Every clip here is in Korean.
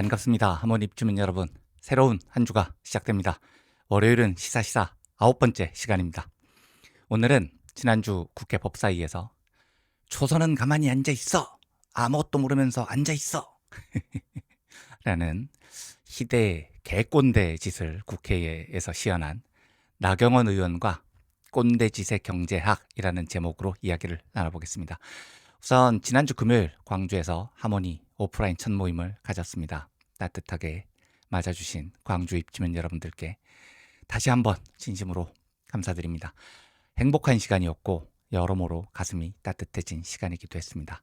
반갑습니다. 하모니 입주민 여러분. 새로운 한 주가 시작됩니다. 월요일은 시사시사 9번째 시간입니다. 오늘은 지난주 국회 법사위에서 초선은 가만히 앉아있어! 아무것도 모르면서 앉아있어! 라는 희대의 개꼰대 짓을 국회에서 시연한 나경원 의원과 꼰대짓의 경제학이라는 제목으로 이야기를 나눠보겠습니다. 우선 지난주 금요일 광주에서 하모니 오프라인 첫 모임을 가졌습니다. 따뜻하게 맞아주신 광주 입주민 여러분들께 다시 한번 진심으로 감사드립니다. 행복한 시간이었고 여러모로 가슴이 따뜻해진 시간이기도 했습니다.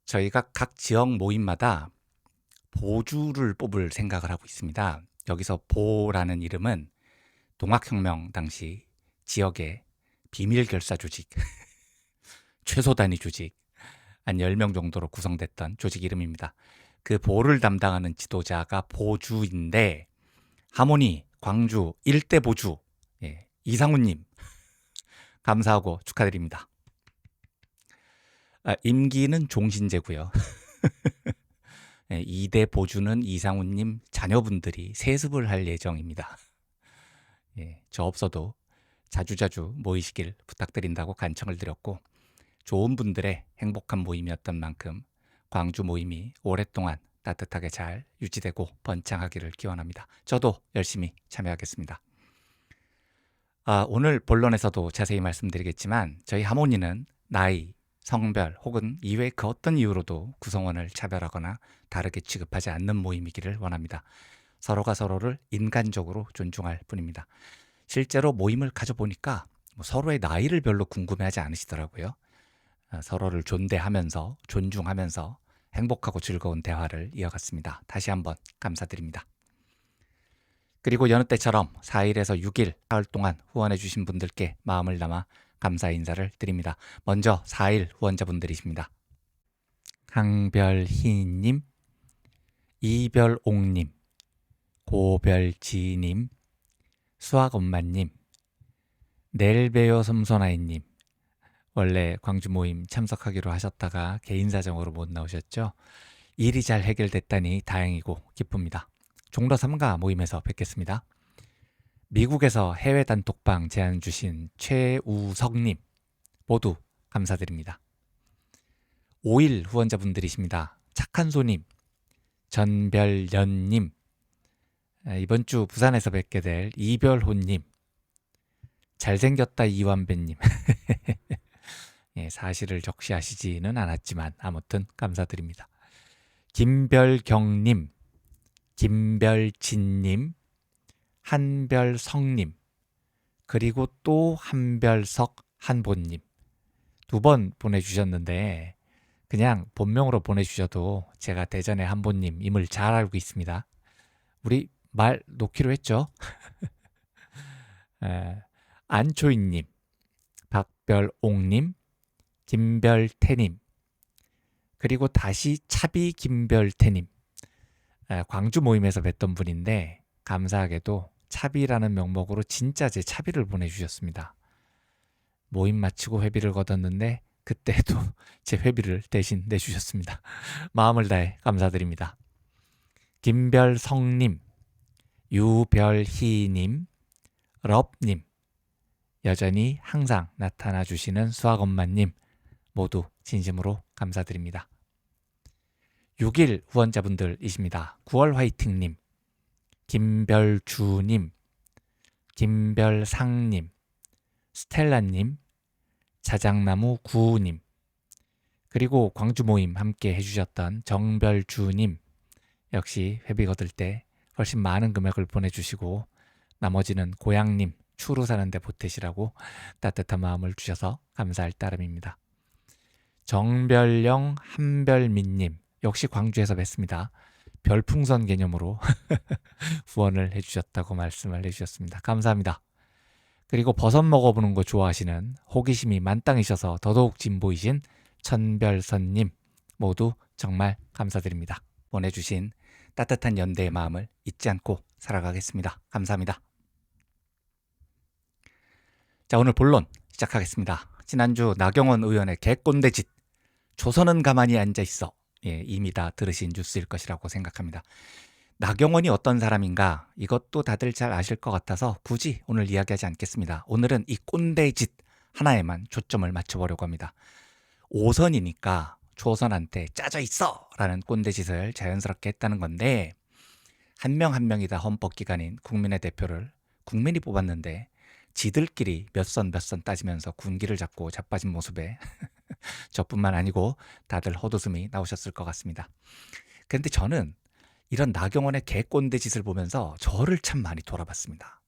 저희가 각 지역 모임마다 보주를 뽑을 생각을 하고 있습니다. 여기서 보라는 이름은 동학혁명 당시 지역의 비밀결사 조직, 최소 단위 조직, 한 10명 정도로 구성됐던 조직 이름입니다. 그 보를 담당하는 지도자가 보주인데 하모니 광주 1대 보주 이상훈님 감사하고 축하드립니다. 임기는 종신제고요. 2대 보주는 이상훈님 자녀분들이 세습을 할 예정입니다. 저 없어도 자주자주 모이시길 부탁드린다고 간청을 드렸고 좋은 분들의 행복한 모임이었던 만큼 광주 모임이 오랫동안 따뜻하게 잘 유지되고 번창하기를 기원합니다. 저도 열심히 참여하겠습니다. 오늘 본론에서도 자세히 말씀드리겠지만 저희 하모니는 나이, 성별 혹은 이외 그 어떤 이유로도 구성원을 차별하거나 다르게 취급하지 않는 모임이기를 원합니다. 서로가 서로를 인간적으로 존중할 뿐입니다. 실제로 모임을 가져보니까 서로의 나이를 별로 궁금해하지 않으시더라고요. 서로를 존대하면서 존중하면서 행복하고 즐거운 대화를 이어갔습니다. 다시 한번 감사드립니다. 그리고 여느 때처럼 4일에서 6일 사흘 동안 후원해 주신 분들께 마음을 담아 감사 인사를 드립니다. 먼저 4일 후원자분들이십니다. 강별희님, 이별옥님, 고별지님, 수학엄마님, 넬베요 섬소나이님, 원래 광주 모임 참석하기로 하셨다가 개인 사정으로 못 나오셨죠? 일이 잘 해결됐다니 다행이고 기쁩니다. 종로 3가 모임에서 뵙겠습니다. 미국에서 해외 단톡방 제안 주신 최우석님 모두 감사드립니다. 5일 후원자분들이십니다. 착한소님, 전별연님, 이번 주 부산에서 뵙게 될 이별호님, 잘생겼다 이완배님 사실을 적시하시지는 않았지만 아무튼 감사드립니다. 김별경님, 김별진님, 한별성님, 그리고 또 한별석 한보님 2번 보내주셨는데 그냥 본명으로 보내주셔도 제가 대전의 한보님임을 잘 알고 있습니다. 우리 말 놓기로 했죠. 안초이님, 박별옥님, 김별태님, 그리고 다시 차비 김별태님, 광주 모임에서 뵀던 분인데 감사하게도 차비라는 명목으로 진짜 제 차비를 보내주셨습니다. 모임 마치고 회비를 걷었는데 그때도 제 회비를 대신 내주셨습니다. 마음을 다해 감사드립니다. 김별성님, 유별희님, 럽님, 여전히 항상 나타나 주시는 수학엄마님 모두 진심으로 감사드립니다. 6일 후원자분들이십니다. 9월 화이팅님, 김별주님, 김별상님, 스텔라님, 자작나무 구우님, 그리고 광주 모임 함께 해주셨던 정별주님 역시 회비 거둘 때 훨씬 많은 금액을 보내주시고 나머지는 고향님 추루 사는데 보태시라고 따뜻한 마음을 주셔서 감사할 따름입니다. 정별령 한별민님 역시 광주에서 뵀습니다. 별풍선 개념으로 후원을 해주셨다고 말씀을 해주셨습니다. 감사합니다. 그리고 버섯 먹어보는 거 좋아하시는 호기심이 만땅이셔서 더더욱 진보이신 천별선님 모두 정말 감사드립니다. 보내주신 따뜻한 연대의 마음을 잊지 않고 살아가겠습니다. 감사합니다. 자, 오늘 본론 시작하겠습니다. 지난주 나경원 의원의 개꼰대짓, 조선은 가만히 앉아있어 이미 다 들으신 뉴스일 것이라고 생각합니다. 나경원이 어떤 사람인가 이것도 다들 잘 아실 것 같아서 굳이 오늘 이야기하지 않겠습니다. 오늘은 이 꼰대 짓 하나에만 초점을 맞춰보려고 합니다. 5선이니까 조선한테 짜져 있어! 라는 꼰대 짓을 자연스럽게 했다는 건데 한 명 한 명이 다 헌법기관인 국민의 대표를 국민이 뽑았는데 지들끼리 몇 선 몇 선 따지면서 군기를 잡고 자빠진 모습에 저뿐만 아니고 다들 헛웃음이 나오셨을 것 같습니다. 그런데 저는 이런 나경원의 개꼰대 짓을 보면서 저를 참 많이 돌아봤습니다.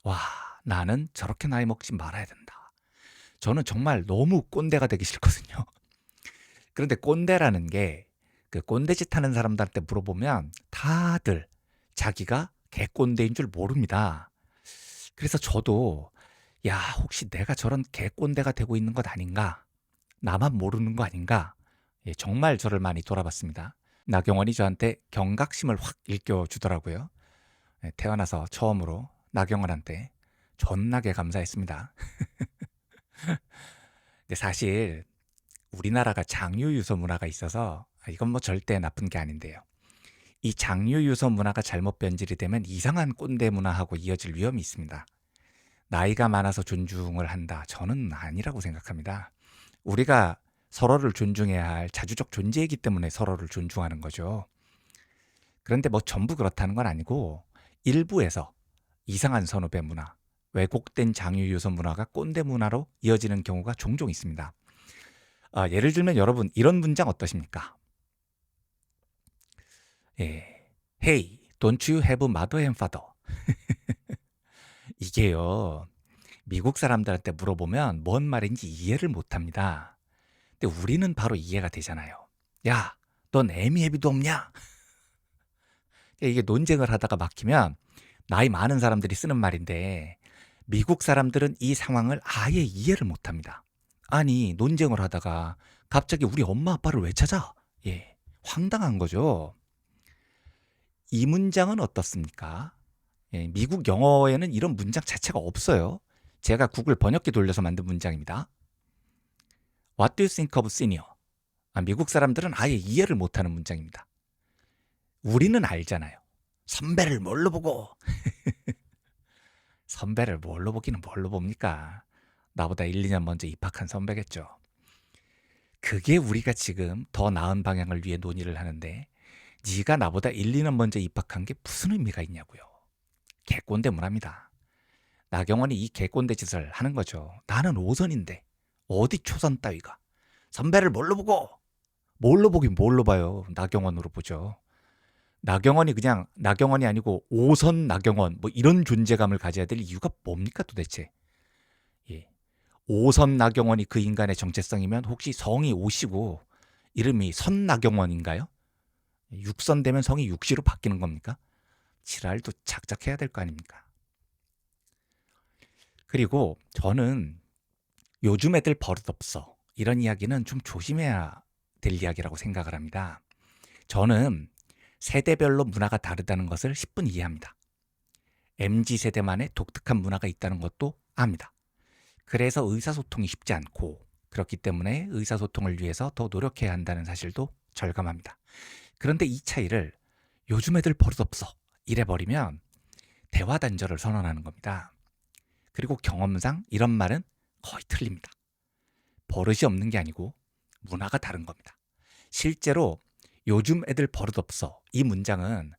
와, 나는 저렇게 나이 먹지 말아야 된다. 저는 정말 너무 꼰대가 되기 싫거든요. 그런데 꼰대라는 게 그 꼰대짓 하는 사람들한테 물어보면 다들 자기가 개꼰대인 줄 모릅니다. 그래서 저도 야, 혹시 내가 저런 개꼰대가 되고 있는 것 아닌가? 나만 모르는 거 아닌가? 정말 저를 많이 돌아봤습니다. 나경원이 저한테 경각심을 확 일깨워주더라고요. 태어나서 처음으로 나경원한테 존나게 감사했습니다. 근데 사실 우리나라가 장유유서 문화가 있어서 이건 뭐 절대 나쁜 게 아닌데요. 이 장유유서 문화가 잘못 변질이 되면 이상한 꼰대 문화하고 이어질 위험이 있습니다. 나이가 많아서 존중을 한다. 저는 아니라고 생각합니다. 우리가 서로를 존중해야 할 자주적 존재이기 때문에 서로를 존중하는 거죠. 그런데 뭐 전부 그렇다는 건 아니고 일부에서 이상한 선후배 문화, 왜곡된 장유유서 문화가 꼰대 문화로 이어지는 경우가 종종 있습니다. 예를 들면 여러분 이런 문장 어떠십니까? Hey, don't you have mother and father? 이게요. 미국 사람들한테 물어보면 뭔 말인지 이해를 못합니다. 근데 우리는 바로 이해가 되잖아요. 야, 넌 애미애비도 없냐? 이게 논쟁을 하다가 막히면 나이 많은 사람들이 쓰는 말인데 미국 사람들은 이 상황을 아예 이해를 못합니다. 아니, 논쟁을 하다가 갑자기 우리 엄마 아빠를 왜 찾아? 황당한 거죠. 이 문장은 어떻습니까? 미국 영어에는 이런 문장 자체가 없어요. 제가 구글 번역기 돌려서 만든 문장입니다. What do you think of senior? 미국 사람들은 아예 이해를 못하는 문장입니다. 우리는 알잖아요. 선배를 뭘로 보고? 선배를 뭘로 보기는 뭘로 봅니까? 나보다 1, 2년 먼저 입학한 선배겠죠. 그게 우리가 지금 더 나은 방향을 위해 논의를 하는데 네가 나보다 1, 2년 먼저 입학한 게 무슨 의미가 있냐고요. 개꼰대 문화입니다. 나경원이 이 개꼰대 짓을 하는 거죠. 나는 5선인데 어디 초선 따위가 선배를 뭘로 보고? 뭘로 보긴 뭘로 봐요. 나경원으로 보죠. 나경원이 그냥 나경원이 아니고 5선 나경원 뭐 이런 존재감을 가져야 될 이유가 뭡니까 도대체? 5선 나경원이 그 인간의 정체성이면 혹시 성이 5시고 이름이 선나경원인가요? 6선 되면 성이 6시로 바뀌는 겁니까? 지랄도 작작해야 될 거 아닙니까? 그리고 저는 요즘 애들 버릇없어 이런 이야기는 좀 조심해야 될 이야기라고 생각을 합니다. 저는 세대별로 문화가 다르다는 것을 10분 이해합니다. MZ세대만의 독특한 문화가 있다는 것도 압니다. 그래서 의사소통이 쉽지 않고 그렇기 때문에 의사소통을 위해서 더 노력해야 한다는 사실도 절감합니다. 그런데 이 차이를 요즘 애들 버릇없어 이래버리면 대화 단절을 선언하는 겁니다. 그리고 경험상 이런 말은 거의 틀립니다. 버릇이 없는 게 아니고 문화가 다른 겁니다. 실제로 요즘 애들 버릇없어 이 문장은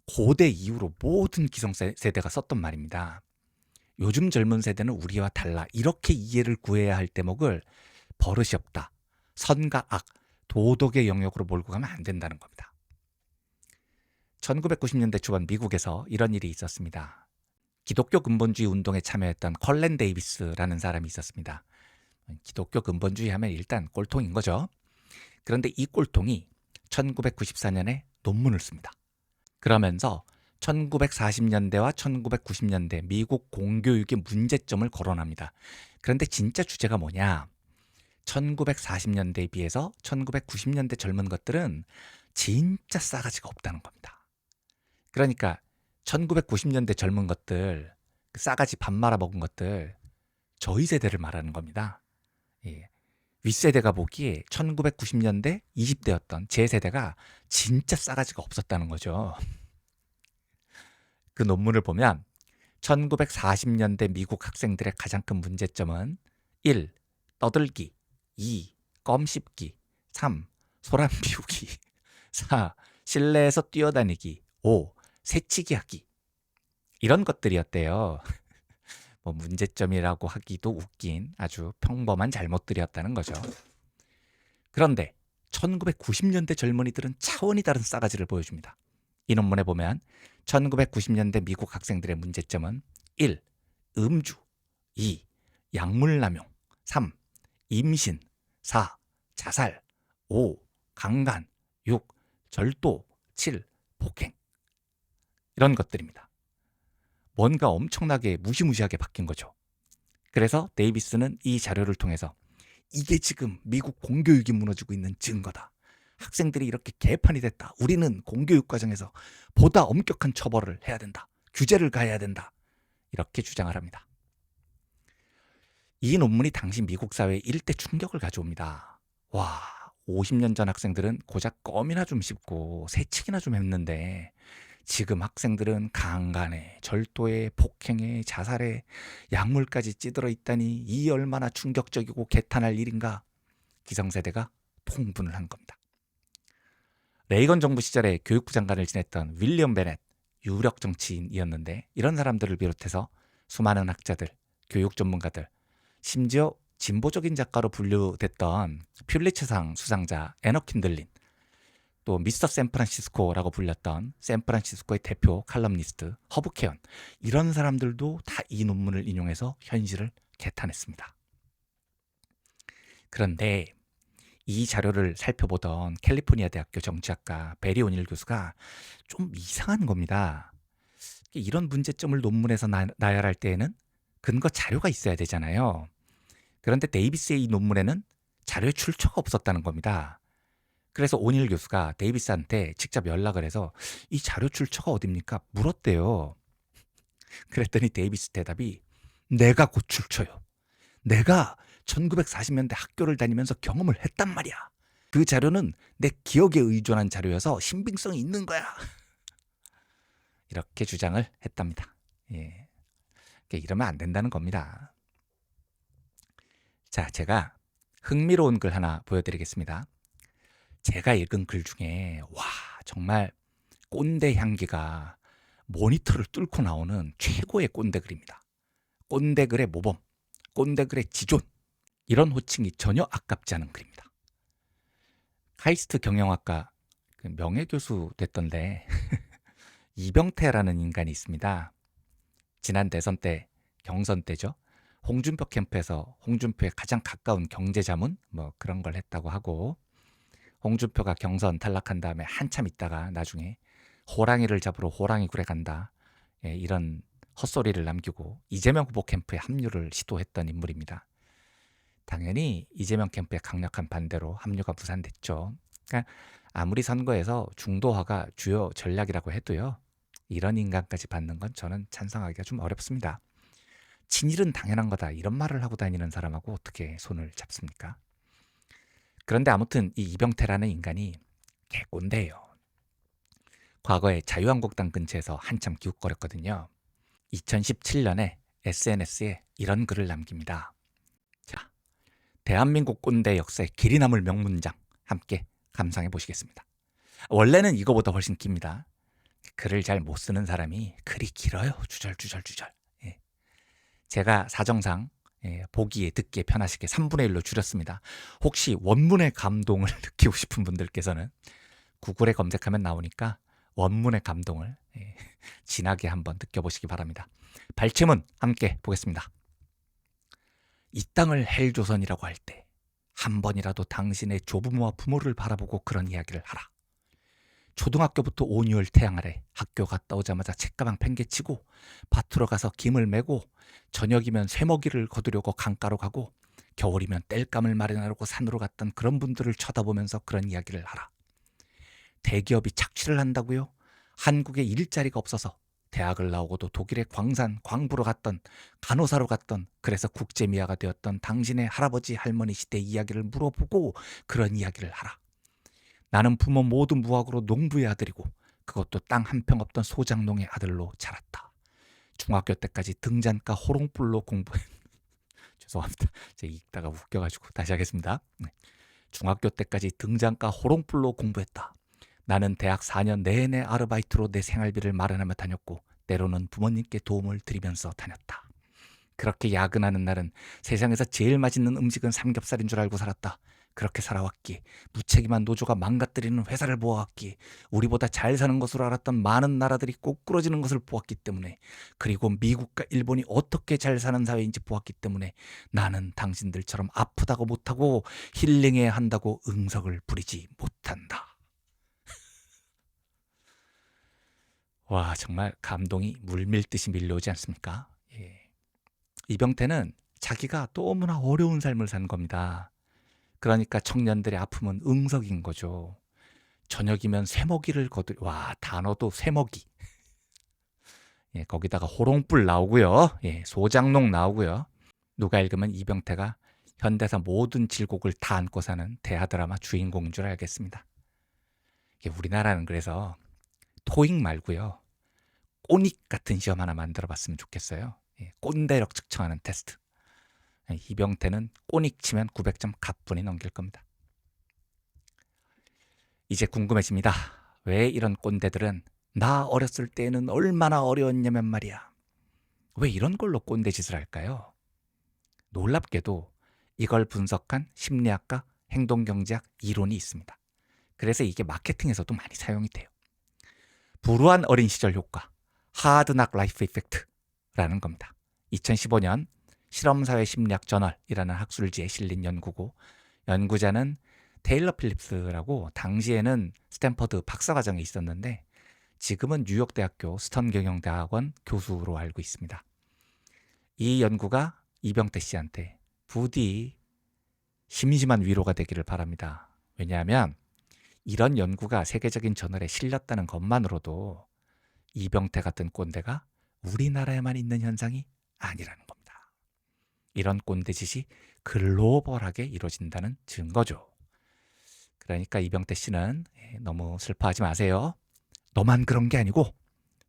고대 이후로 모든 기성세대가 썼던 말입니다. 요즘 젊은 세대는 우리와 달라 이렇게 이해를 구해야 할 대목을 버릇이 없다, 선과 악, 도덕의 영역으로 몰고 가면 안 된다는 겁니다. 1990년대 초반 미국에서 이런 일이 있었습니다. 기독교 근본주의 운동에 참여했던 컬렌 데이비스라는 사람이 있었습니다. 기독교 근본주의 하면 일단 꼴통인 거죠. 그런데 이 꼴통이 1994년에 논문을 씁니다. 그러면서 1940년대와 1990년대 미국 공교육의 문제점을 거론합니다. 그런데 진짜 주제가 뭐냐? 1940년대에 비해서 1990년대 젊은 것들은 진짜 싸가지가 없다는 겁니다. 그러니까 1990년대 젊은 것들, 싸가지 밥 말아 먹은 것들, 저희 세대를 말하는 겁니다. 윗세대가 보기에 1990년대 20대였던 제 세대가 진짜 싸가지가 없었다는 거죠. 그 논문을 보면 1940년대 미국 학생들의 가장 큰 문제점은 1. 떠들기 2. 껌 씹기 3. 소란 피우기 4. 실내에서 뛰어다니기 5. 새치기 하기 이런 것들이었대요. 뭐 문제점이라고 하기도 웃긴 아주 평범한 잘못들이었다는 거죠. 그런데 1990년대 젊은이들은 차원이 다른 싸가지를 보여줍니다. 이 논문에 보면 1990년대 미국 학생들의 문제점은 1. 음주 2. 약물 남용 3. 임신 4. 자살 5. 강간 6. 절도 7. 폭행 이런 것들입니다. 뭔가 엄청나게 무시무시하게 바뀐 거죠. 그래서 데이비스는 이 자료를 통해서 이게 지금 미국 공교육이 무너지고 있는 증거다. 학생들이 이렇게 개판이 됐다. 우리는 공교육 과정에서 보다 엄격한 처벌을 해야 된다. 규제를 가해야 된다. 이렇게 주장을 합니다. 이 논문이 당시 미국 사회에 일대 충격을 가져옵니다. 와, 50년 전 학생들은 고작 껌이나 좀 씹고 새치기나 좀 했는데 지금 학생들은 강간에, 절도에, 폭행에, 자살에, 약물까지 찌들어 있다니 이 얼마나 충격적이고 개탄할 일인가. 기성세대가 통분을 한 겁니다. 레이건 정부 시절에 교육부 장관을 지냈던 윌리엄 베넷, 유력 정치인이었는데 이런 사람들을 비롯해서 수많은 학자들, 교육 전문가들, 심지어 진보적인 작가로 분류됐던 퓰리처상 수상자 애너 킨들린, 또 미스터 샌프란시스코라고 불렸던 샌프란시스코의 대표 칼럼니스트 허브 케언, 이런 사람들도 다 이 논문을 인용해서 현실을 개탄했습니다. 그런데 이 자료를 살펴보던 캘리포니아 대학교 정치학과 베리 오닐 교수가 좀 이상한 겁니다. 이런 문제점을 논문에서 나열할 때에는 근거 자료가 있어야 되잖아요. 그런데 데이비스의 이 논문에는 자료의 출처가 없었다는 겁니다. 그래서 오닐 교수가 데이비스한테 직접 연락을 해서 이 자료 출처가 어딥니까? 물었대요. 그랬더니 데이비스 대답이 내가 곧 출처요. 내가 1940년대 학교를 다니면서 경험을 했단 말이야. 그 자료는 내 기억에 의존한 자료여서 신빙성이 있는 거야. 이렇게 주장을 했답니다. 예. 이러면 안 된다는 겁니다. 자, 제가 흥미로운 글 하나 보여드리겠습니다. 제가 읽은 글 중에 와, 정말 꼰대 향기가 모니터를 뚫고 나오는 최고의 꼰대 글입니다. 꼰대 글의 모범, 꼰대 글의 지존, 이런 호칭이 전혀 아깝지 않은 글입니다. 카이스트 경영학과 명예교수 됐던데 이병태라는 인간이 있습니다. 지난 대선 때, 경선 때죠. 홍준표 캠프에서 홍준표에 가장 가까운 경제자문 뭐 그런 걸 했다고 하고, 홍준표가 경선 탈락한 다음에 한참 있다가 나중에 호랑이를 잡으러 호랑이 굴에 간다, 예, 이런 헛소리를 남기고 이재명 후보 캠프에 합류를 시도했던 인물입니다. 당연히 이재명 캠프의 강력한 반대로 합류가 무산됐죠. 그러니까 아무리 선거에서 중도화가 주요 전략이라고 해도요, 이런 인간까지 받는 건 저는 찬성하기가 좀 어렵습니다. 친일은 당연한 거다 이런 말을 하고 다니는 사람하고 어떻게 손을 잡습니까? 그런데 아무튼 이 이병태라는 인간이 개꼰대예요. 과거에 자유한국당 근처에서 한참 기웃거렸거든요. 2017년에 SNS에 이런 글을 남깁니다. 자, 대한민국 꼰대 역사의 길이 남을 명문장 함께 감상해 보시겠습니다. 원래는 이거보다 훨씬 깁니다. 글을 잘 못 쓰는 사람이 글이 길어요. 주절주절. 예. 제가 사정상 보기에 듣기에 편하시게 3분의 1로 줄였습니다. 혹시 원문의 감동을 느끼고 싶은 분들께서는 구글에 검색하면 나오니까 원문의 감동을 진하게 한번 느껴보시기 바랍니다. 발췌문 함께 보겠습니다. 이 땅을 헬조선이라고 할 때 한 번이라도 당신의 조부모와 부모를 바라보고 그런 이야기를 하라. 초등학교부터 온유월 태양 아래 학교 갔다 오자마자 책가방 팽개치고 밭으로 가서 김을 메고 저녁이면 쇠먹이를 거두려고 강가로 가고 겨울이면 땔감을 마련하려고 산으로 갔던 그런 분들을 쳐다보면서 그런 이야기를 하라. 대기업이 착취를 한다고요? 한국에 일자리가 없어서 대학을 나오고도 독일의 광산, 광부로 갔던, 간호사로 갔던, 그래서 국제미아가 되었던 당신의 할아버지, 할머니 시대 이야기를 물어보고 그런 이야기를 하라. 나는 부모 모두 무학으로 농부의 아들이고 그것도 땅 한 평 없던 소장농의 아들로 자랐다. 중학교 때까지 등잔가 호롱불로 공부해. 죄송합니다. 제가 읽다가 웃겨가지고 다시 하겠습니다. 네. 중학교 때까지 등잔가 호롱불로 공부했다. 나는 대학 4년 내내 아르바이트로 내 생활비를 마련하며 다녔고 때로는 부모님께 도움을 드리면서 다녔다. 그렇게 야근하는 날은 세상에서 제일 맛있는 음식은 삼겹살인 줄 알고 살았다. 그렇게 살아왔기에 무책임한 노조가 망가뜨리는 회사를 보아왔기에 우리보다 잘 사는 것으로 알았던 많은 나라들이 꼬꾸러지는 것을 보았기 때문에 그리고 미국과 일본이 어떻게 잘 사는 사회인지 보았기 때문에 나는 당신들처럼 아프다고 못하고 힐링해야 한다고 응석을 부리지 못한다. 와, 정말 감동이 물밀듯이 밀려오지 않습니까? 예. 이병태는 자기가 너무나 어려운 삶을 산 겁니다. 그러니까 청년들의 아픔은 응석인 거죠. 저녁이면 쇠먹이를 와, 단어도 쇠먹이. 예, 거기다가 호롱불 나오고요. 예, 소장농 나오고요. 누가 읽으면 이병태가 현대사 모든 질곡을 다 안고 사는 대하드라마 주인공인 줄 알겠습니다. 우리나라는 그래서 토익 말고요. 꼬닉 같은 시험 하나 만들어 봤으면 좋겠어요. 예, 꼰대력 측정하는 테스트. 이병태는 꼬닉 치면 900점 가뿐히 넘길 겁니다. 이제 궁금해집니다. 왜 이런 꼰대들은 나 어렸을 때는 얼마나 어려웠냐면 말이야. 왜 이런 걸로 꼰대 짓을 할까요? 놀랍게도 이걸 분석한 심리학과 행동경제학 이론이 있습니다. 그래서 이게 마케팅에서도 많이 사용이 돼요. 불우한 어린 시절 효과, 하드 낙 라이프 이펙트라는 겁니다. 2015년 실험사회 심리학 저널이라는 학술지에 실린 연구고 연구자는 테일러 필립스라고 당시에는 스탠퍼드 박사과정에 있었는데 지금은 뉴욕대학교 스턴 경영대학원 교수로 알고 있습니다. 이 연구가 이병태 씨한테 부디 심심한 위로가 되기를 바랍니다. 왜냐하면 이런 연구가 세계적인 저널에 실렸다는 것만으로도 이병태 같은 꼰대가 우리나라에만 있는 현상이 아니라는 겁니다. 이런 꼰대짓이 글로벌하게 이루어진다는 증거죠. 그러니까 이병태 씨는 너무 슬퍼하지 마세요. 너만 그런 게 아니고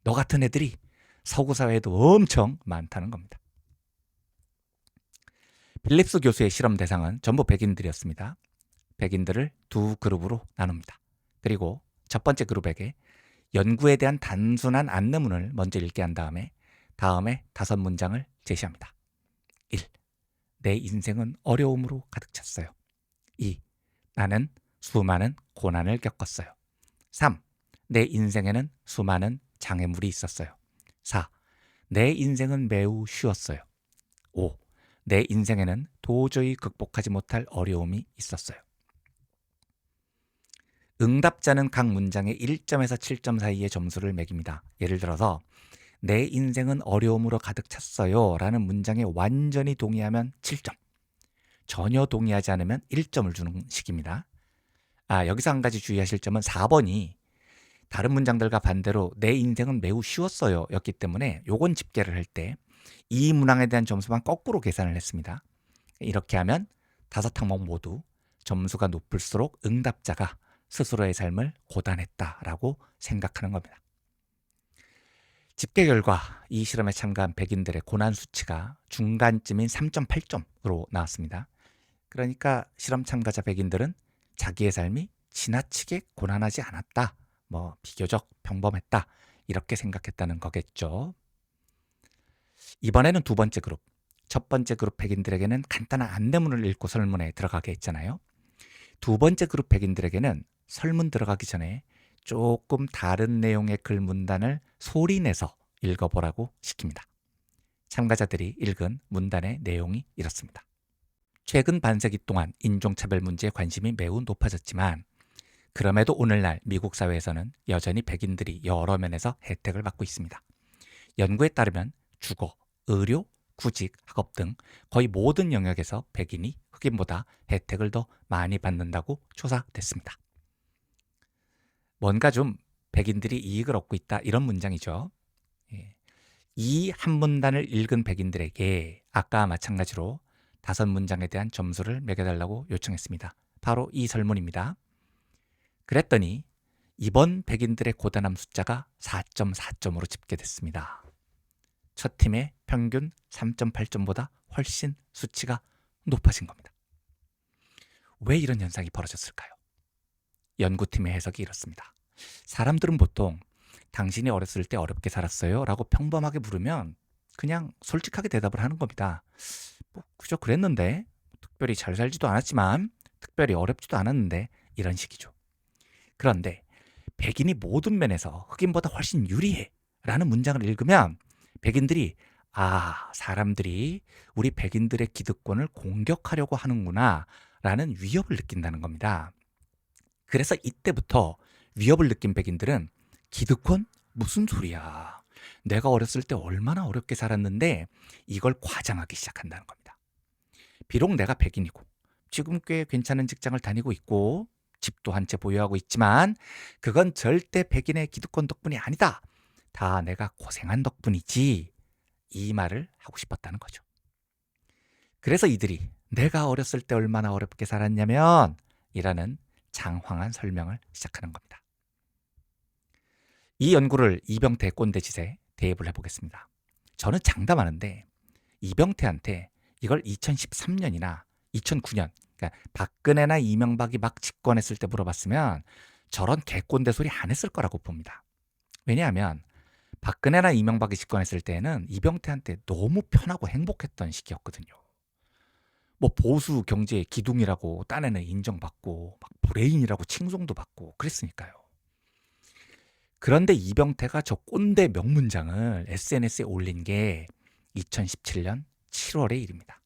너 같은 애들이 서구 사회에도 엄청 많다는 겁니다. 필립스 교수의 실험 대상은 전부 백인들이었습니다. 백인들을 두 그룹으로 나눕니다. 그리고 첫 번째 그룹에게 연구에 대한 단순한 안내문을 먼저 읽게 한 다음에 5문장을 제시합니다. 1. 내 인생은 어려움으로 가득 찼어요. 2. 나는 수많은 고난을 겪었어요. 3. 내 인생에는 수많은 장애물이 있었어요. 4. 내 인생은 매우 쉬웠어요. 5. 내 인생에는 도저히 극복하지 못할 어려움이 있었어요. 응답자는 각 문장에 1점에서 7점 사이의 점수를 매깁니다. 예를 들어서 내 인생은 어려움으로 가득 찼어요 라는 문장에 완전히 동의하면 7점, 전혀 동의하지 않으면 1점을 주는 식입니다. 여기서 한 가지 주의하실 점은 4번이 다른 문장들과 반대로 내 인생은 매우 쉬웠어요 였기 때문에 요건 집계를 할 때 이 문항에 대한 점수만 거꾸로 계산을 했습니다. 이렇게 하면 5항목 모두 점수가 높을수록 응답자가 스스로의 삶을 고단했다라고 생각하는 겁니다. 집계 결과 이 실험에 참가한 백인들의 고난 수치가 중간쯤인 3.8점으로 나왔습니다. 그러니까 실험 참가자 백인들은 자기의 삶이 지나치게 고난하지 않았다, 비교적 평범했다 이렇게 생각했다는 거겠죠. 이번에는 두 번째 그룹, 첫 번째 그룹 백인들에게는 간단한 안내문을 읽고 설문에 들어가게 했잖아요. 두 번째 그룹 백인들에게는 설문 들어가기 전에 조금 다른 내용의 글 문단을 소리내서 읽어보라고 시킵니다. 참가자들이 읽은 문단의 내용이 이렇습니다. 최근 반세기 동안 인종차별 문제에 관심이 매우 높아졌지만 그럼에도 오늘날 미국 사회에서는 여전히 백인들이 여러 면에서 혜택을 받고 있습니다. 연구에 따르면 주거, 의료, 구직, 학업 등 거의 모든 영역에서 백인이 흑인보다 혜택을 더 많이 받는다고 조사됐습니다. 뭔가 좀 백인들이 이익을 얻고 있다 이런 문장이죠. 이 한 문단을 읽은 백인들에게 아까와 마찬가지로 5문장에 대한 점수를 매겨달라고 요청했습니다. 바로 이 설문입니다. 그랬더니 이번 백인들의 고단함 숫자가 4.4점으로 집계됐습니다. 첫 팀의 평균 3.8점보다 훨씬 수치가 높아진 겁니다. 왜 이런 현상이 벌어졌을까요? 연구팀의 해석이 이렇습니다. 사람들은 보통 당신이 어렸을 때 어렵게 살았어요? 라고 평범하게 물으면 그냥 솔직하게 대답을 하는 겁니다. 뭐 그저 그랬는데, 특별히 잘 살지도 않았지만, 특별히 어렵지도 않았는데, 이런 식이죠. 그런데 백인이 모든 면에서 흑인보다 훨씬 유리해 라는 문장을 읽으면 백인들이 사람들이 우리 백인들의 기득권을 공격하려고 하는구나 라는 위협을 느낀다는 겁니다. 그래서 이때부터 위협을 느낀 백인들은 기득권? 무슨 소리야. 내가 어렸을 때 얼마나 어렵게 살았는데 이걸 과장하기 시작한다는 겁니다. 비록 내가 백인이고 지금 꽤 괜찮은 직장을 다니고 있고 집도 한 채 보유하고 있지만 그건 절대 백인의 기득권 덕분이 아니다. 다 내가 고생한 덕분이지. 이 말을 하고 싶었다는 거죠. 그래서 이들이 내가 어렸을 때 얼마나 어렵게 살았냐면 이라는 장황한 설명을 시작하는 겁니다. 이 연구를 이병태 꼰대짓에 대입을 해보겠습니다. 저는 장담하는데 이병태한테 이걸 2013년이나 2009년, 그러니까 박근혜나 이명박이 막 집권했을 때 물어봤으면 저런 개꼰대 소리 안 했을 거라고 봅니다. 왜냐하면 박근혜나 이명박이 집권했을 때는 이병태한테 너무 편하고 행복했던 시기였거든요. 뭐 보수 경제의 기둥이라고 딴에는 인정받고 막 브레인이라고 칭송도 받고 그랬으니까요. 그런데 이병태가 저 꼰대 명문장을 SNS에 올린 게 2017년 7월의 일입니다.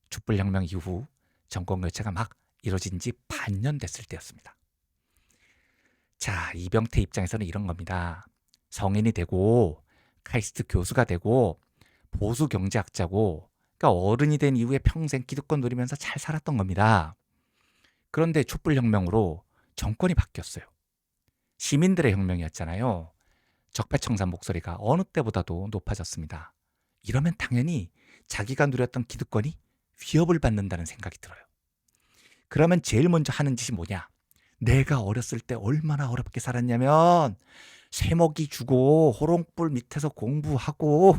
촛불혁명 이후 정권 교체가 막 이뤄진 지 반년 됐을 때였습니다. 자, 이병태 입장에서는 이런 겁니다. 성인이 되고 카이스트 교수가 되고 보수 경제학자고 그러니까 어른이 된 이후에 평생 기득권 누리면서 잘 살았던 겁니다. 그런데 촛불혁명으로 정권이 바뀌었어요. 시민들의 혁명이었잖아요. 적폐청산 목소리가 어느 때보다도 높아졌습니다. 이러면 당연히 자기가 누렸던 기득권이 위협을 받는다는 생각이 들어요. 그러면 제일 먼저 하는 짓이 뭐냐? 내가 어렸을 때 얼마나 어렵게 살았냐면 쇠먹이 주고 호롱불 밑에서 공부하고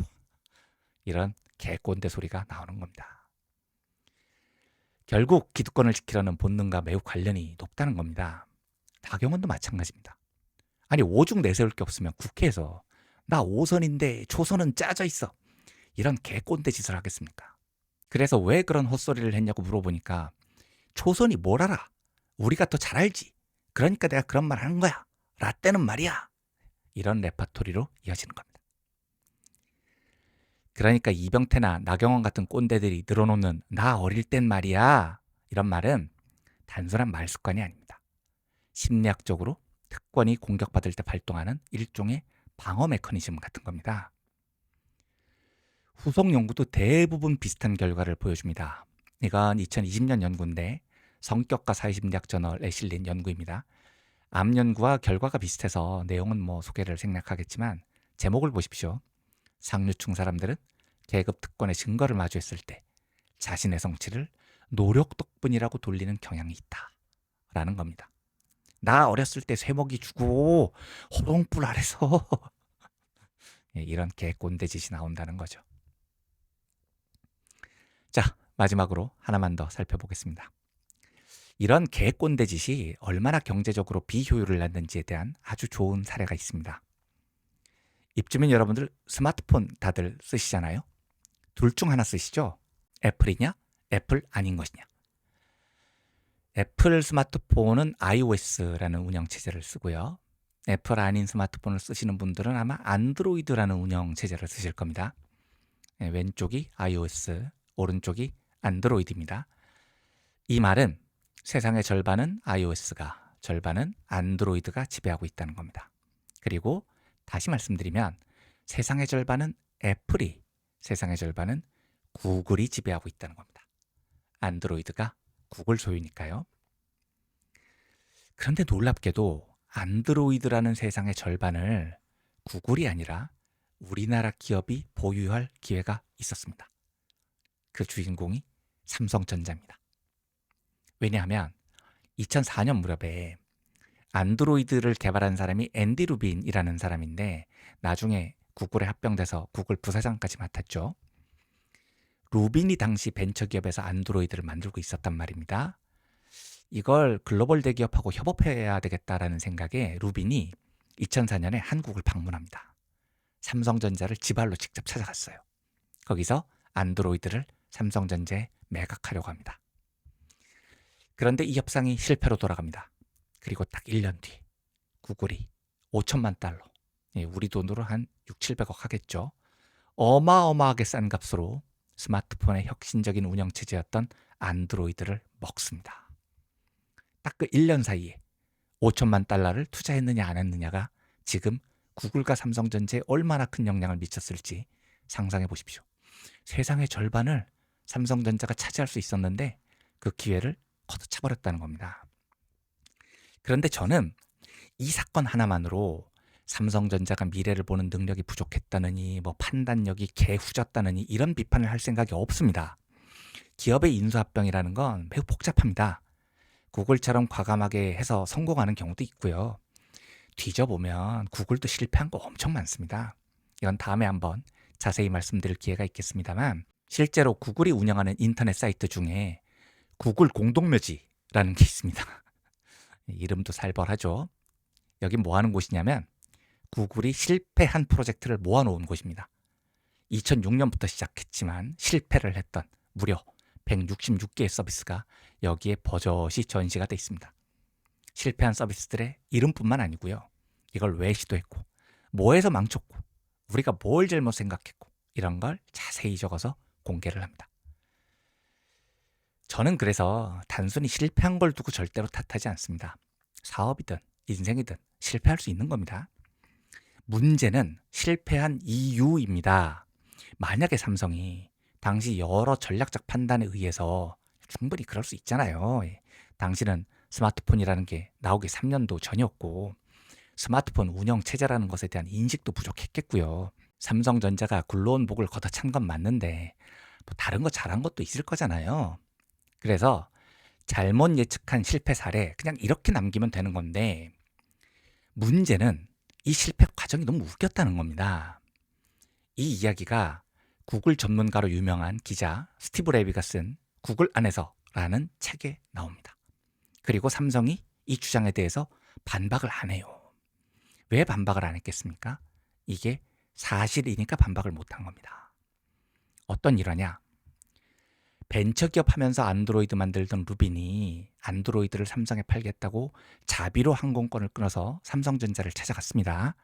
이런 개꼰대 소리가 나오는 겁니다. 결국 기득권을 지키려는 본능과 매우 관련이 높다는 겁니다. 나경원도 마찬가지입니다. 아니 오죽 내세울 게 없으면 국회에서 나 5선인데 초선은 짜져 있어. 이런 개꼰대 짓을 하겠습니까? 그래서 왜 그런 헛소리를 했냐고 물어보니까 초선이 뭘 알아? 우리가 더 잘 알지. 그러니까 내가 그런 말 하는 거야. 라떼는 말이야. 이런 레파토리로 이어지는 겁니다. 그러니까 이병태나 나경원 같은 꼰대들이 늘어놓는 나 어릴 땐 말이야. 이런 말은 단순한 말 습관이 아닙니다. 심리학적으로 특권이 공격받을 때 발동하는 일종의 방어 메커니즘 같은 겁니다. 후속 연구도 대부분 비슷한 결과를 보여줍니다. 이건 2020년 연구인데 성격과 사회심리학 저널에 실린 연구입니다. 앞 연구와 결과가 비슷해서 내용은 소개를 생략하겠지만 제목을 보십시오. 상류층 사람들은 계급 특권의 증거를 마주했을 때 자신의 성취를 노력 덕분이라고 돌리는 경향이 있다. 라는 겁니다. 나 어렸을 때 쇠먹이 주고 호롱불 아래서 이런 개꼰대 짓이 나온다는 거죠. 자, 마지막으로 하나만 더 살펴보겠습니다. 이런 개꼰대 짓이 얼마나 경제적으로 비효율을 낳는지에 대한 아주 좋은 사례가 있습니다. 입주민 여러분들 스마트폰 다들 쓰시잖아요. 둘 중 하나 쓰시죠? 애플이냐? 애플 아닌 것이냐? 애플 스마트폰은 iOS라는 운영체제를 쓰고요. 애플 아닌 스마트폰을 쓰시는 분들은 아마 안드로이드라는 운영체제를 쓰실 겁니다. 왼쪽이 iOS, 오른쪽이 안드로이드입니다. 이 말은 세상의 절반은 iOS가, 절반은 안드로이드가 지배하고 있다는 겁니다. 그리고 다시 말씀드리면 세상의 절반은 애플이, 세상의 절반은 구글이 지배하고 있다는 겁니다. 안드로이드가 구글 소유니까요. 그런데 놀랍게도 안드로이드라는 세상의 절반을 구글이 아니라 우리나라 기업이 보유할 기회가 있었습니다. 그 주인공이 삼성전자입니다. 왜냐하면 2004년 무렵에 안드로이드를 개발한 사람이 앤디 루빈이라는 사람인데 나중에 구글에 합병돼서 구글 부사장까지 맡았죠. 루빈이 당시 벤처기업에서 안드로이드를 만들고 있었단 말입니다. 이걸 글로벌 대기업하고 협업해야 되겠다라는 생각에 루빈이 2004년에 한국을 방문합니다. 삼성전자를 지발로 직접 찾아갔어요. 거기서 안드로이드를 삼성전자에 매각하려고 합니다. 그런데 이 협상이 실패로 돌아갑니다. 그리고 딱 1년 뒤 구글이 5천만 달러, 우리 돈으로 한 6, 700억 하겠죠. 어마어마하게 싼 값으로 스마트폰의 혁신적인 운영체제였던 안드로이드를 먹습니다. 딱 그 1년 사이에 5천만 달러를 투자했느냐 안 했느냐가 지금 구글과 삼성전자에 얼마나 큰 영향을 미쳤을지 상상해 보십시오. 세상의 절반을 삼성전자가 차지할 수 있었는데 그 기회를 걷어차버렸다는 겁니다. 그런데 저는 이 사건 하나만으로 삼성전자가 미래를 보는 능력이 부족했다느니 판단력이 개후졌다느니 이런 비판을 할 생각이 없습니다. 기업의 인수합병이라는 건 매우 복잡합니다. 구글처럼 과감하게 해서 성공하는 경우도 있고요. 뒤져보면 구글도 실패한 거 엄청 많습니다. 이건 다음에 한번 자세히 말씀드릴 기회가 있겠습니다만 실제로 구글이 운영하는 인터넷 사이트 중에 구글 공동묘지라는 게 있습니다. 이름도 살벌하죠. 여기 뭐 하는 곳이냐면 구글이 실패한 프로젝트를 모아놓은 곳입니다. 2006년부터 시작했지만 실패를 했던 무려 166개의 서비스가 여기에 버젓이 전시가 돼 있습니다. 실패한 서비스들의 이름뿐만 아니고요. 이걸 왜 시도했고, 뭐해서 망쳤고, 우리가 뭘 잘못 생각했고 이런 걸 자세히 적어서 공개를 합니다. 저는 그래서 단순히 실패한 걸 두고 절대로 탓하지 않습니다. 사업이든 인생이든 실패할 수 있는 겁니다. 문제는 실패한 이유입니다. 만약에 삼성이 당시 여러 전략적 판단에 의해서 충분히 그럴 수 있잖아요. 당시는 스마트폰이라는 게 나오기 3년도 전이었고 스마트폰 운영 체제라는 것에 대한 인식도 부족했겠고요. 삼성전자가 굴러온 복을 걷어찬 건 맞는데 다른 거 잘한 것도 있을 거잖아요. 그래서 잘못 예측한 실패 사례 그냥 이렇게 남기면 되는 건데 문제는 이 실패 과정이 너무 웃겼다는 겁니다. 이 이야기가 구글 전문가로 유명한 기자 스티브 레비가 쓴 구글 안에서라는 책에 나옵니다. 그리고 삼성이 이 주장에 대해서 반박을 안 해요. 왜 반박을 안 했겠습니까? 이게 사실이니까 반박을 못한 겁니다. 어떤 일화냐? 벤처기업 하면서 안드로이드 만들던 루빈이 안드로이드를 삼성에 팔겠다고 자비로 항공권을 끊어서 삼성전자를 찾아갔습니다.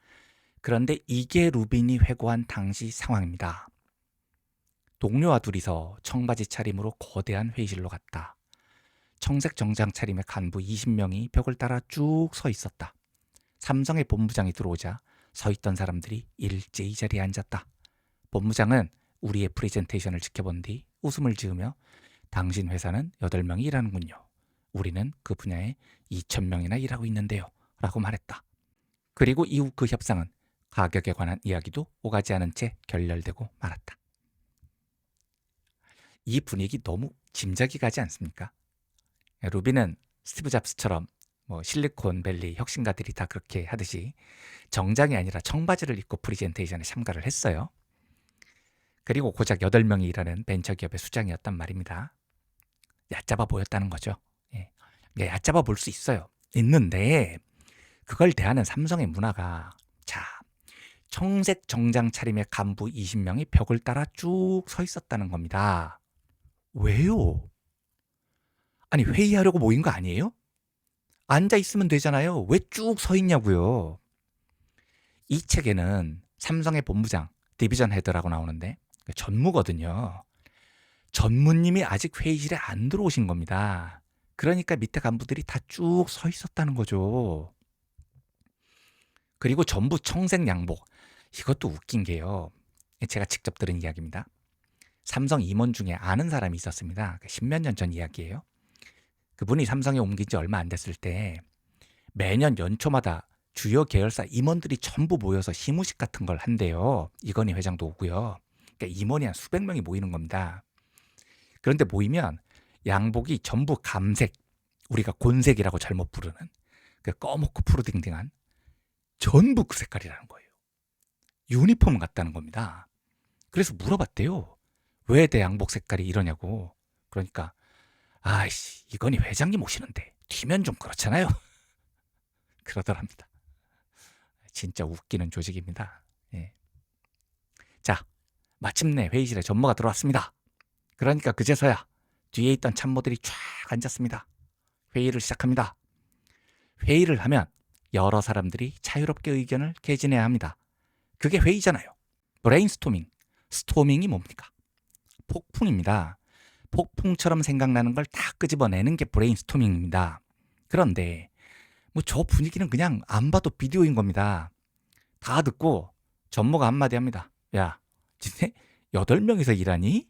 그런데 이게 루빈이 회고한 당시 상황입니다. 동료와 둘이서 청바지 차림으로 거대한 회의실로 갔다. 청색 정장 차림의 간부 20명이 벽을 따라 쭉 서 있었다. 삼성의 본부장이 들어오자 서 있던 사람들이 일제히 자리에 앉았다. 본부장은 우리의 프레젠테이션을 지켜본 뒤 웃음을 지으며 당신 회사는 8명이 일하는군요. 우리는 그 분야에 2,000명이나 일하고 있는데요. 라고 말했다. 그리고 이후 그 협상은 가격에 관한 이야기도 오가지 않은 채 결렬되고 말았다. 이 분위기 너무 짐작이 가지 않습니까? 루빈은 스티브 잡스처럼 실리콘밸리 혁신가들이 다 그렇게 하듯이 정장이 아니라 청바지를 입고 프레젠테이션에 참가를 했어요. 그리고 고작 8명이 일하는 벤처기업의 수장이었단 말입니다. 얕잡아 보였다는 거죠. 얕잡아 볼 수 있어요. 있는데 그걸 대하는 삼성의 문화가 청색 정장 차림의 간부 20명이 벽을 따라 쭉 서 있었다는 겁니다. 왜요? 아니 회의하려고 모인 거 아니에요? 앉아 있으면 되잖아요. 왜 쭉 서 있냐고요. 이 책에는 삼성의 본부장, 디비전 헤드라고 나오는데 전무거든요. 전무님이 아직 회의실에 안 들어오신 겁니다. 그러니까 밑에 간부들이 다 쭉 서 있었다는 거죠. 그리고 전부 청색 양복. 이것도 웃긴 게요. 제가 직접 들은 이야기입니다. 삼성 임원 중에 아는 사람이 있었습니다. 10몇 년 전 이야기예요. 그분이 삼성에 옮긴 지 얼마 안 됐을 때 매년 연초마다 주요 계열사 임원들이 전부 모여서 시무식 같은 걸 한대요. 이건희 회장도 오고요. 그러니까 임원이 한 수백 명이 모이는 겁니다. 그런데 모이면 양복이 전부 감색, 우리가 곤색이라고 잘못 부르는 그 꺼먹고 푸르딩딩한 전부 그 색깔이라는 거예요. 유니폼 같다는 겁니다. 그래서 물어봤대요. 왜 내 양복 색깔이 이러냐고. 그러니까 아이씨, 이건희 회장님 오시는데 튀면 좀 그렇잖아요. 그러더랍니다. 진짜 웃기는 조직입니다. 예. 자, 마침내 회의실에 전무가 들어왔습니다. 그러니까 그제서야 뒤에 있던 참모들이 쫙 앉았습니다. 회의를 시작합니다. 회의를 하면 여러 사람들이 자유롭게 의견을 개진해야 합니다. 그게 회의잖아요. 브레인스토밍. 스토밍이 뭡니까? 폭풍입니다. 폭풍처럼 생각나는 걸 다 끄집어내는 게 브레인스토밍입니다. 그런데 뭐 저 분위기는 그냥 안 봐도 비디오인 겁니다. 다 듣고 전무가 한마디 합니다. 야, 지네 8명이서 일하니?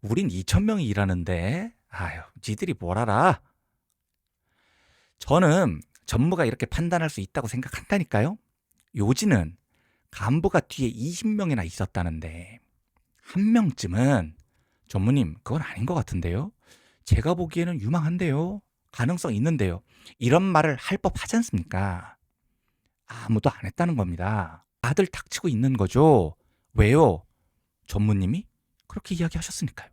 우린 2,000명이 일하는데 아유, 지들이 뭘 알아? 저는 전무가 이렇게 판단할 수 있다고 생각한다니까요. 요지는 간부가 뒤에 20명이나 있었다는데 한 명쯤은 전무님 그건 아닌 것 같은데요. 제가 보기에는 유망한데요. 가능성 있는데요. 이런 말을 할 법하지 않습니까? 아무도 안 했다는 겁니다. 다들 닥치고 있는 거죠. 왜요? 전무님이 그렇게 이야기하셨으니까요.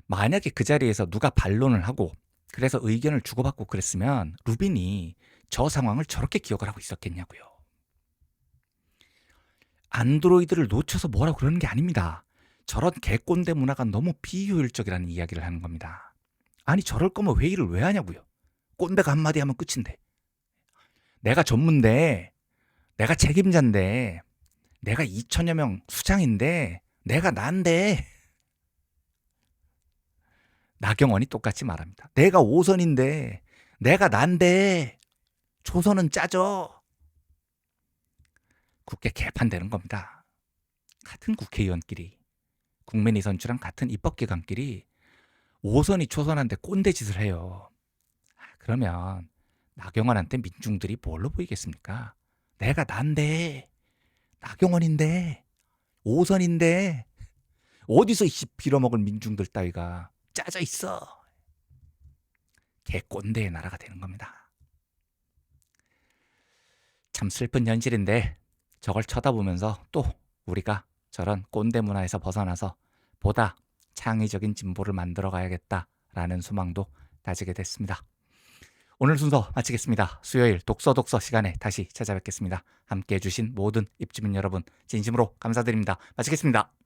만약에 그 자리에서 누가 반론을 하고 그래서 의견을 주고받고 그랬으면 루빈이 저 상황을 저렇게 기억을 하고 있었겠냐고요. 안드로이드를 놓쳐서 뭐라고 그러는 게 아닙니다. 저런 개꼰대 문화가 너무 비효율적이라는 이야기를 하는 겁니다. 아니 저럴 거면 회의를 왜 하냐고요. 꼰대가 한마디 하면 끝인데. 내가 전문데, 내가 책임자인데, 내가 2천여 명 수장인데, 내가 난데. 나경원이 똑같이 말합니다. 내가 5선인데, 내가 난데, 조선은 짜져. 국회 개판되는 겁니다. 같은 국회의원끼리, 국민이 선출한 같은 입법기관끼리 5선이 초선한테 꼰대짓을 해요. 그러면 나경원한테 민중들이 뭘로 보이겠습니까? 내가 난데, 나경원인데, 5선인데, 어디서 빌어먹을 민중들 따위가 짜져 있어. 개꼰대의 나라가 되는 겁니다. 참 슬픈 현실인데 저걸 쳐다보면서 또 우리가 저런 꼰대 문화에서 벗어나서 보다 창의적인 진보를 만들어 가야겠다라는 소망도 다지게 됐습니다. 오늘 순서 마치겠습니다. 수요일 독서 시간에 다시 찾아뵙겠습니다. 함께해 주신 모든 입주민 여러분 진심으로 감사드립니다. 마치겠습니다.